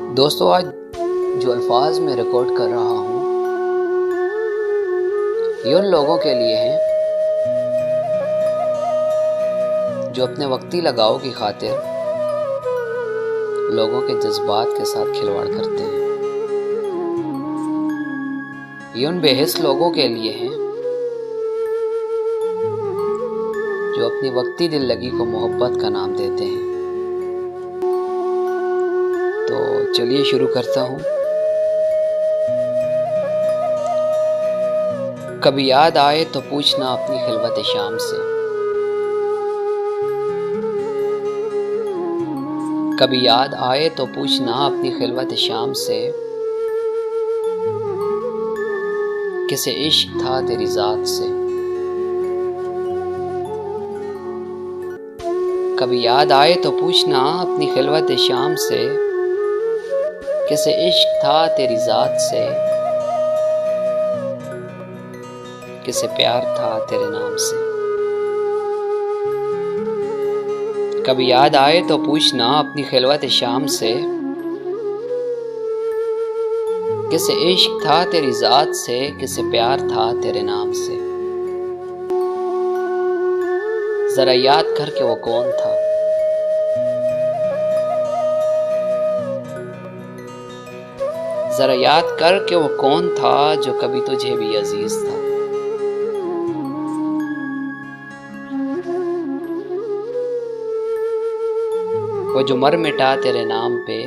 दोस्तों, आज जो अल्फाज मैं रिकॉर्ड कर रहा हूँ ये उन लोगों के लिए हैं जो अपने वक्ती लगाव की खातिर लोगों के जज्बात के साथ खिलवाड़ करते हैं। ये उन बेहिस लोगों के लिए हैं जो अपनी वक्ती दिल लगी को मोहब्बत का नाम देते हैं। तो चलिए शुरू करता हूँ। कभी याद आए तो पूछना अपनी खिलवत शाम से, कभी याद आए तो पूछना अपनी खिलवत शाम से, किसे इश्क था तेरी जात से। कभी याद आए तो पूछना अपनी खिलवत शाम से, किसे इश्क था तेरी जात से, किसे प्यार था तेरे नाम से। कभी याद आए तो पूछना अपनी खिलवत शाम से, किसे इश्क था तेरी जात से, किसे प्यार था तेरे नाम से। जरा याद कर के वो कौन था, जरा याद कर के वो कौन था जो कभी तुझे भी अजीज था। वो जो मर मिटा तेरे नाम पे,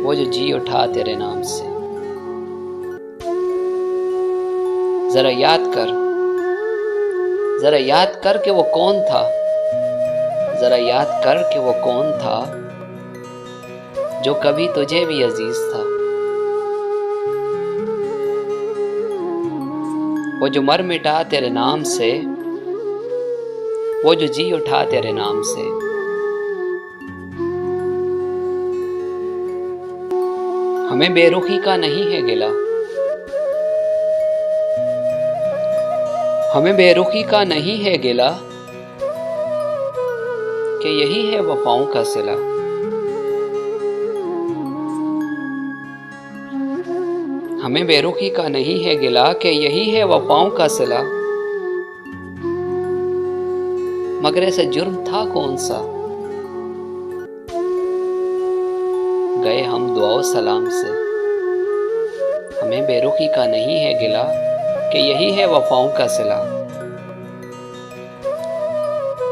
वो जो जी उठा तेरे नाम से। जरा याद कर, जरा याद कर के वो कौन था, जरा याद कर के वो कौन था जो कभी तुझे भी अजीज था। वो जो मर मिटा तेरे नाम से, वो जो जी उठा तेरे नाम से। हमें बेरुखी का नहीं है गिला, हमें बेरुखी का नहीं है गिला, कि यही है वफाओं का सिला। हमें बेरुखी का नहीं है गिला, कि यही है वफाओं का सिला। मगर ऐसा जुर्म था कौन सा, गए हम दुआ सलाम से। हमें बेरुखी का नहीं है गिला, कि यही है वफाओं का सिला।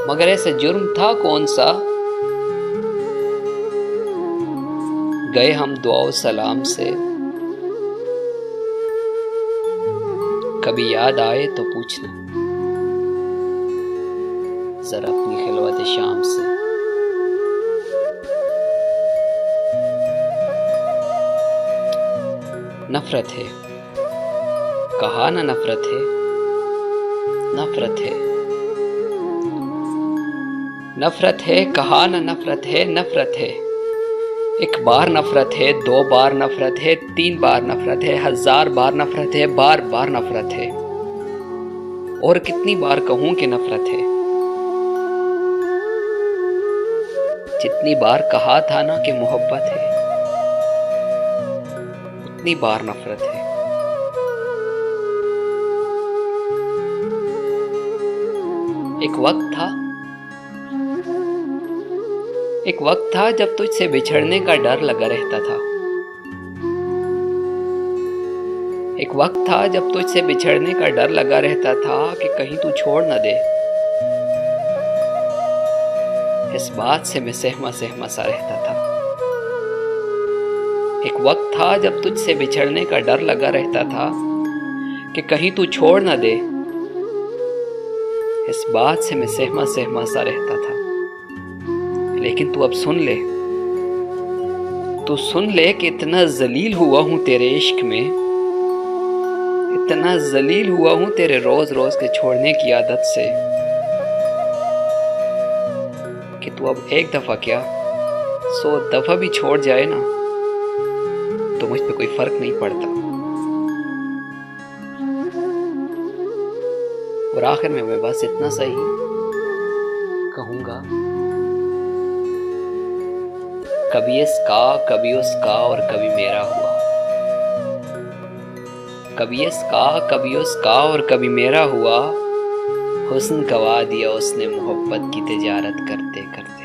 मगर ऐसा जुर्म था कौन सा, गए हम दुआ सलाम से। कभी याद आए तो पूछना जरा अपनी खिलवत शाम से। नफरत है, कहा ना नफरत है, नफरत है, नफरत है, कहा ना नफरत है, नफरत है। एक बार नफरत है, दो बार नफरत है, तीन बार नफरत है, हजार बार नफरत है, बार बार नफरत है। और कितनी बार कहूं कि नफरत है। जितनी बार कहा था ना कि मोहब्बत है, उतनी बार नफरत है। एक वक्त था, एक वक्त था जब तुझसे बिछड़ने का डर लगा रहता था। एक वक्त था जब तुझसे बिछड़ने का डर लगा रहता था कि कहीं तू छोड़ न दे। इस बात से मैं सहमा सहमा सा रहता था। एक वक्त था जब तुझसे बिछड़ने का डर लगा रहता था कि कहीं तू छोड़ न दे। इस बात से मैं सहमा सहमा सा रहता था। लेकिन तू अब सुन ले, तू सुन ले कि इतना जलील हुआ हूं तेरे इश्क में, इतना जलील हुआ हूं तेरे रोज रोज के छोड़ने की आदत से, कि तू अब एक दफा क्या 100 दफा भी छोड़ जाए ना तो मुझ पे कोई फर्क नहीं पड़ता। और आखिर में मैं बस इतना सही कहूंगा कभी इसका, कभी उसका और कभी मेरा हुआ। कभी इसका, कभी उसका और कभी मेरा हुआ। हुस्न गवा दिया उसने मोहब्बत की तिजारत करते करते।